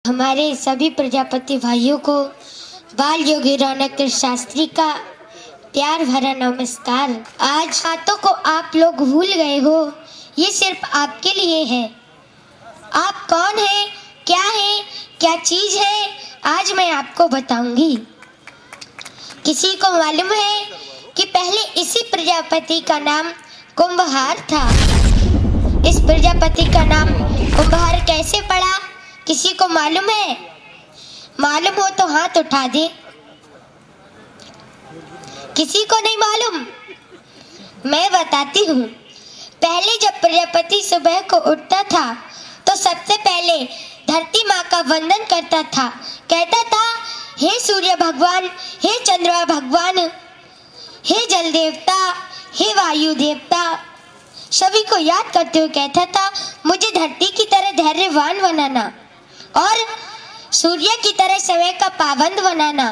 हमारे सभी प्रजापति भाइयों को बाल योगी रौनक शास्त्री का प्यार भरा नमस्कार। आज बातों को आप लोग भूल गए हो, ये सिर्फ आपके लिए है। आप कौन है, क्या चीज है, आज मैं आपको बताऊंगी। किसी को मालूम है कि पहले इसी प्रजापति का नाम कुंभहार था। इस प्रजापति का नाम कुंभहार कैसे पड़ा, किसी को मालूम है? मालूम हो तो हाथ उठा दे। किसी को नहीं मालूम? मैं बताती हूँ। पहले जब प्रजापति सुबह को उठता था तो सबसे पहले धरती माँ का वंदन करता था। कहता था, हे सूर्य भगवान, हे चंद्रमा भगवान, हे जल देवता, हे वायु देवता, सभी को याद करते हुए कहता था, मुझे धरती की तरह धैर्यवान बनाना और सूर्य की तरह समय का पाबंद बनाना,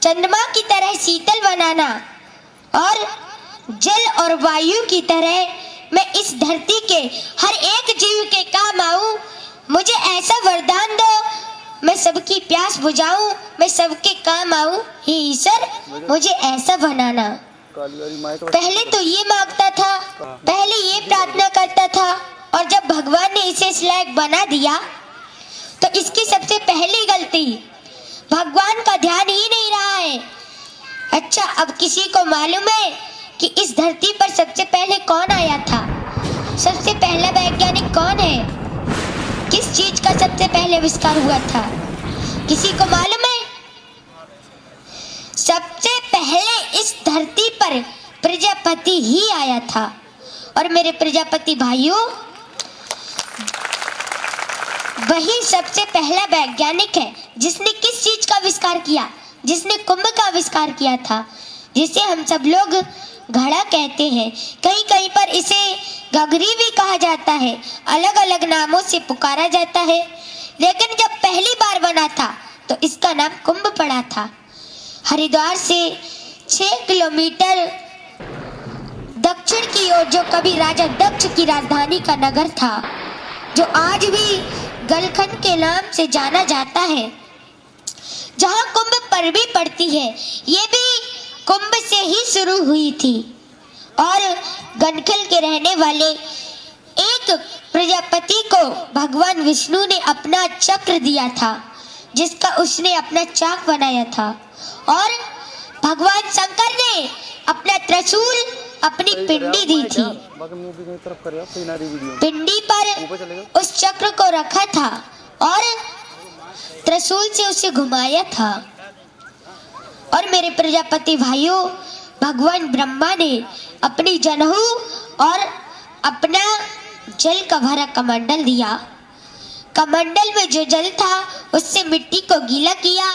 चंद्रमा की तरह शीतल बनाना और जल और वायु की तरह मैं इस धरती के हर एक जीव के काम आऊं। मुझे ऐसा वरदान दो, मैं सबकी प्यास बुझाऊं, मैं सबके काम आऊं। हे ईश्वर, मुझे ऐसा बनाना। पहले तो ये मांगता था, पहले ये प्रार्थना करता था, और जब भगवान ने इसे इस लायक बना दिया तो इसकी सबसे पहली गलती, भगवान का ध्यान ही नहीं रहा है। अच्छा, अब किसी को मालूम है कि इस धरती पर सबसे पहले कौन आया था? सबसे पहला वैज्ञानिक कौन है? किस चीज का सबसे पहले आविष्कार हुआ था? किसी को मालूम है? सबसे पहले इस धरती पर प्रजापति ही आया था। और मेरे प्रजापति भाइयों, वही सबसे पहला वैज्ञानिक है जिसने किस चीज का आविष्कार किया? जिसने कुंभ का आविष्कार किया था, जिसे हम सब लोग घड़ा कहते हैं। कहीं कहीं पर इसे गगरी भी कहा जाता है, अलग अलग नामों से पुकारा जाता है। लेकिन जब पहली बार बना था तो इसका नाम कुंभ पड़ा था। हरिद्वार से 6 किलोमीटर दक्षिण की ओर जो कभी राजा दक्ष की राजधानी का नगर था, जो आज भी गलखंड के नाम से जाना जाता है, जहाँ कुंभ परवी पड़ती है, ये भी कुंभ से ही शुरू हुई थी। और गलखंड के रहने वाले एक प्रजापति को भगवान विष्णु ने अपना चक्र दिया था, जिसका उसने अपना चाक बनाया था। और भगवान शंकर ने अपना त्रिशूल, अपनी पिंडी दी थी। पिंडी पर उस चक्र को रखा था और त्रिशूल से उसे घुमाया था। और मेरे प्रजापति भाइयों, भगवान ब्रह्मा ने अपनी जनेऊ और अपना जल का भरा कमंडल दिया। कमंडल में जो जल था उससे मिट्टी को गीला किया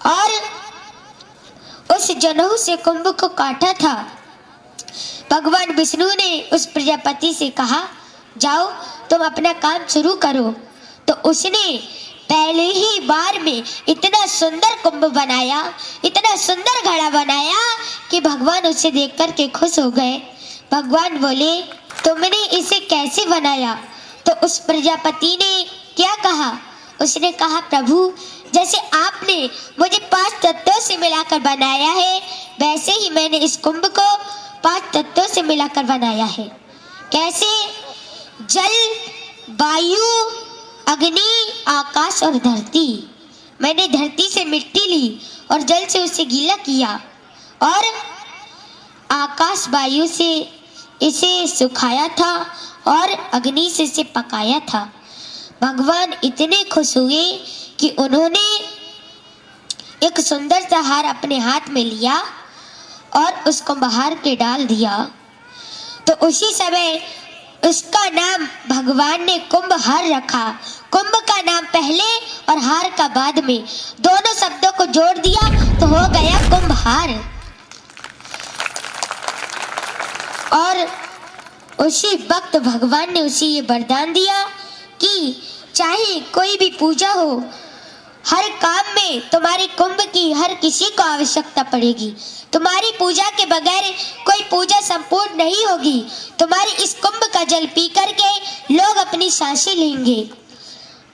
और उस जनेऊ से कुंभ को काटा था। भगवान विष्णु ने उस प्रजापति से कहा, जाओ तुम अपना काम शुरू करो। तो उसने पहले ही बार में इतना सुंदर कुंभ बनाया, इतना सुंदर घड़ा बनाया कि भगवान उसे देख कर के खुश हो गए। भगवान बोले, तुमने इसे कैसे बनाया? तो उस प्रजापति ने क्या कहा? उसने कहा, प्रभु, जैसे आपने मुझे 5 तत्वों से मिलाकर बनाया है, वैसे ही मैंने इस कुंभ को 5 तत्वों से मिलाकर बनाया है। कैसे? जल, वायु, अग्नि, आकाश और धरती। मैंने धरती से मिट्टी ली और जल से उसे गीला किया और आकाश वायु से इसे सुखाया था और अग्नि से इसे पकाया था। भगवान इतने खुश हुए कि उन्होंने एक सुंदर सा हार अपने हाथ में लिया और उसको बाहर के डाल दिया। तो उसी समय उसका नाम भगवान ने कुंभहार रखा। कुंभ का नाम पहले और हार का बाद में, दोनों शब्दों को जोड़ दिया तो हो गया कुंभहार। और उसी वक्त भगवान ने उसे ये वरदान दिया कि चाहे कोई भी पूजा हो, हर काम में तुम्हारी कुंभ की हर किसी को आवश्यकता पड़ेगी। तुम्हारी पूजा के बगैर कोई पूजा संपूर्ण नहीं होगी। तुम्हारी इस कुंभ का जल पी करके लोग अपनी सांसें लेंगे।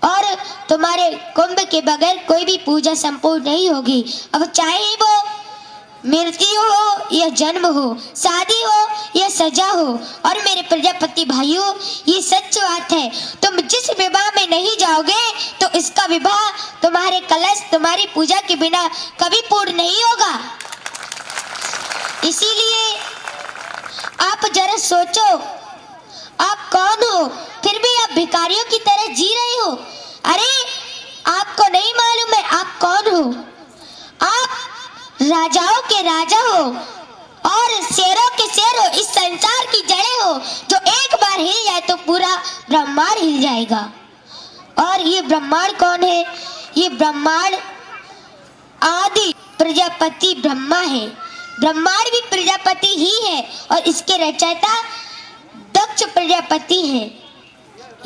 और तुम्हारे कुंभ के बगैर कोई भी पूजा संपूर्ण नहीं होगी। अब चाहे वो मृत्यु हो या जन्म हो, शादी हो या सजा हो। और मेरे प्रजापति भाइयों, ये सच बात है, तुम जिस विवाह में नहीं जाओगे तो इसका विवाह तुम्हारे कलश, तुम्हारी पूजा के बिना कभी पूर्ण नहीं होगा। इसीलिए आप जरा सोचो, आप कौन हो, फिर भी आप भिखारियों की तरह जी रहे हो। अरे आपको नहीं मालूम है आप कौन हो? आप राजाओं के राजा हो और शेरों के शेर हो, इस संसार की जड़ें हो। जो एक बार हिल जाए तो पूरा ब्रह्मांड हिल जाएगा। और ये ब्रह्मांड कौन है? ये ब्रह्मांड आदि प्रजापति ब्रह्मा है। ब्रह्मांड भी प्रजापति ही है और इसके रचयिता दक्ष प्रजापति है।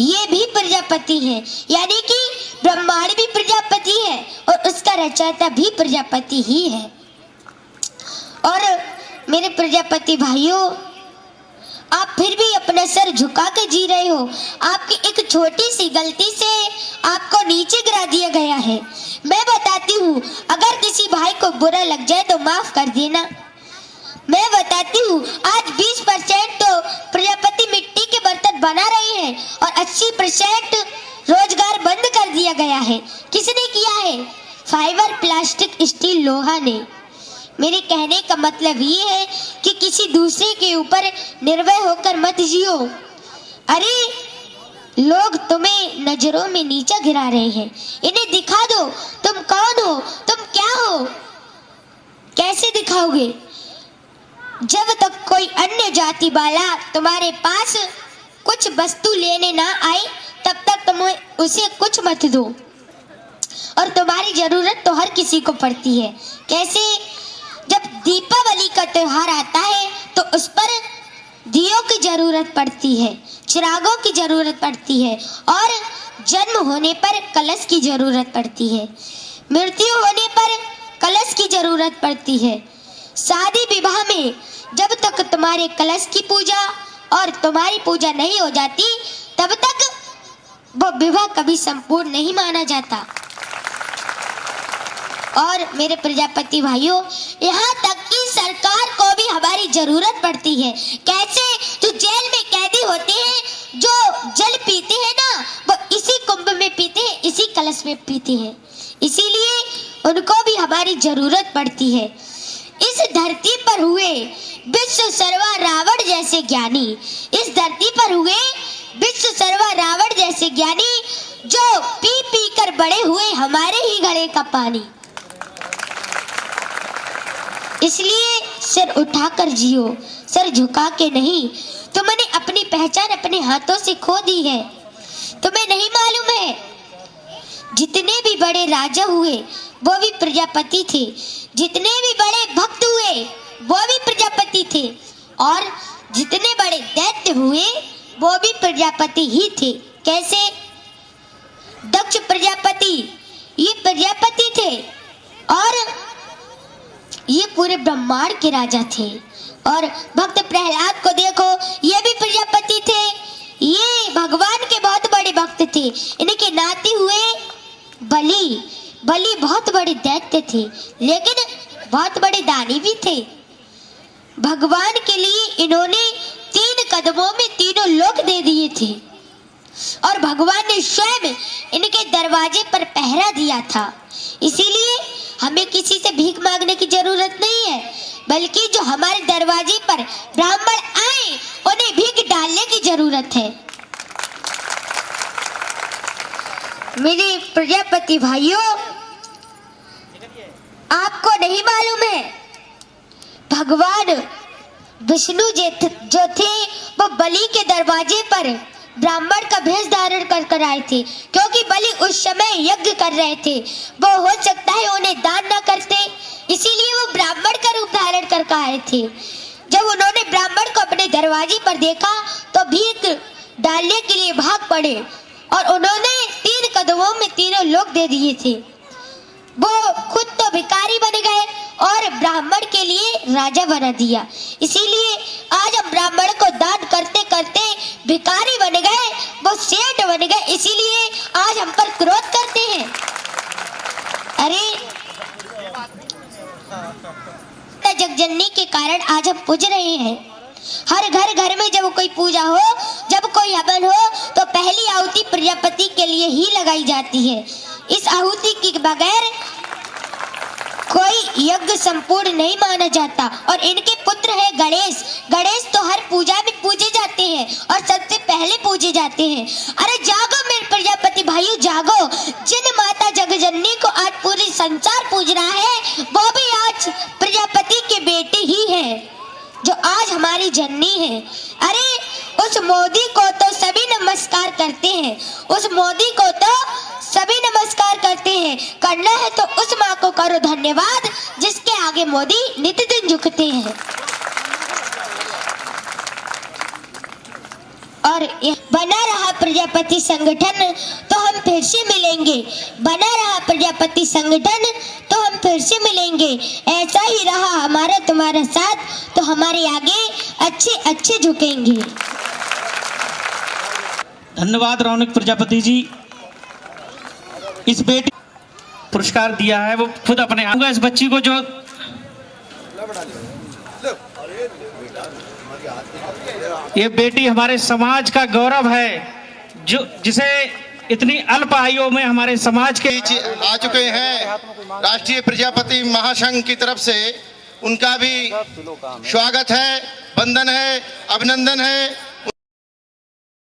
ये भी प्रजापति है, यानी कि ब्रह्मांड भी प्रजापति है और उसका रचयिता भी प्रजापति ही है। और मेरे प्रजापति भाइयों, आप फिर भी अपना सर झुका के जी रहे हो। आपकी एक छोटी सी गलती से आपको नीचे गिरा दिया गया है। मैं बताती हूँ, अगर किसी भाई को बुरा लग जाए तो माफ कर देना। मैं बताती हूँ, आज 20% तो प्रजापति मिट्टी के बर्तन बना रहे हैं और 80% रोजगार बंद कर दिया गया है। किसने किया है? फाइबर, प्लास्टिक, स्टील, लोहा ने। मेरे कहने का मतलब ये है कि किसी दूसरे के ऊपर निर्भय होकर मत जियो। अरे लोग तुम्हें नजरों में नीचा गिरा रहे हैं, इन्हें दिखा दो तुम कौन हो, तुम क्या हो। कैसे दिखाओगे? जब तक कोई अन्य जाति वाला तुम्हारे पास कुछ वस्तु लेने ना आए तब तक तुम उसे कुछ मत दो। और तुम्हारी जरूरत तो हर किसी को पड़ती है। कैसे? जब दीपावली का त्योहार आता है तो उस पर दियों की जरूरत पड़ती है, चिरागों की जरूरत पड़ती है और जन्म होने पर कलश की जरूरत पड़ती है, मृत्यु होने पर कलश की जरूरत पड़ती है। शादी विवाह में जब तक तुम्हारे कलश की पूजा और तुम्हारी पूजा नहीं हो जाती तब तक वो विवाह कभी संपूर्ण नहीं माना जाता। और मेरे प्रजापति भाइयों, यहाँ तक कि सरकार को भी हमारी जरूरत पड़ती है। कैसे? जो जेल में कैदी होते हैं, जो जल पीते हैं ना, वो इसी कुंभ में पीते हैं, इसी कलश में पीते हैं। इसीलिए उनको भी हमारी जरूरत पड़ती है। इस धरती पर हुए विश्व सर्वा रावण जैसे ज्ञानी, इस धरती पर हुए विश्व सर्वा रावण जैसे ज्ञानी, जो पी पी कर बड़े हुए हमारे ही घड़े का पानी। इसलिए सिर उठाकर जियो, सिर झुका के नहीं। तुमने अपनी पहचान अपने हाथों से खो दी है। तुम्हें नहीं मालूम है, जितने भी बड़े राजा हुए वो भी प्रजापति थे, जितने भी बड़े भक्त हुए वो भी प्रजापति थे और जितने बड़े दैत्य हुए वो भी प्रजापति ही थे। कैसे? दक्ष प्रजापति ये प्रजापति थे और ये पूरे ब्रह्मांड के राजा थे। और भक्त प्रहलाद को देखो, ये भी प्रजापति थे, ये भगवान के बहुत बड़े भक्त थे। इनके नाते हुए बलि, बलि बहुत बड़े दैत्य थे लेकिन बहुत बड़े दानी भी थे। भगवान के लिए इन्होंने 3 कदमों में तीनों लोक दे दिए थे और भगवान ने स्वयं इनके दरवाजे पर पहरा दिया था। इसीलिए हमें किसी से भीख मांगने की जरूरत नहीं है, बल्कि जो हमारे दरवाजे पर ब्राह्मण आए उन्हें भीख डालने की जरूरत है। मेरे प्रजापति भाइयों, आपको नहीं मालूम है, भगवान विष्णु जो थे वो बलि के दरवाजे पर ब्राह्मण का भेष धारण कर आए थे, क्योंकि बलि उस समय यज्ञ कर रहे थे। वो हो सकता है उन्हें दान न करते, इसीलिए वो ब्राह्मण का रूप धारण कर आए थे। जब उन्होंने ब्राह्मण को अपने दरवाजे पर देखा तो भीख डालने के लिए भाग पड़े और उन्होंने 3 कदमों में तीनों लोक दे दिए थे। वो खुद तो भिखारी बन गए और ब्राह्मण के लिए राजा बना दिया। इसीलिए आज हम ब्राह्मण को दान करते करते भिखारी बन गए वो सेठ बन गए, इसीलिए आज हम पर क्रोध करते हैं। अरे जगजननी के कारण आज हम पूज रहे हैं। हर घर में जब कोई पूजा हो, जब कोई हवन हो, तो पहली आहुति प्रजापति के लिए ही लगाई जाती है। इस आहुति के बगैर कोई यज्ञ संपूर्ण नहीं माना जाता। और इनके पुत्र है गणेश। गणेश तो हर पूजा में पूजे जाते हैं और सबसे पहले पूजे जाते हैं। अरे जागो मेरे प्रजापति भाइयों, जागो। जिन माता जगजननी को आज पूरी संसार पूज रहा है, वो भी आज प्रजापति के बेटे ही है, जो आज हमारी जननी है। अरे उस मोदी को तो सभी नमस्कार करते हैं, उस मोदी को तो सभी नमस्कार करते हैं। करना है तो उस माँ को करो धन्यवाद, जिसके आगे मोदी नित्य दिन झुकते हैं। और बना रहा प्रजापति संगठन तो हम फिर से मिलेंगे, बना रहा प्रजापति संगठन तो हम फिर से मिलेंगे। ऐसा ही रहा हमारा तुम्हारा साथ तो हमारे आगे अच्छे अच्छे झुकेंगे। धन्यवाद रौनक प्रजापति जी। इस बेटी पुरस्कार दिया है, वो खुद अपने आऊंगा इस बच्ची को, जो ये बेटी हमारे समाज का गौरव है, जो जिसे इतनी अल्प आयु में हमारे समाज के आ चुके हैं। राष्ट्रीय प्रजापति महासंघ की तरफ से उनका भी स्वागत है, वंदन है, अभिनंदन है।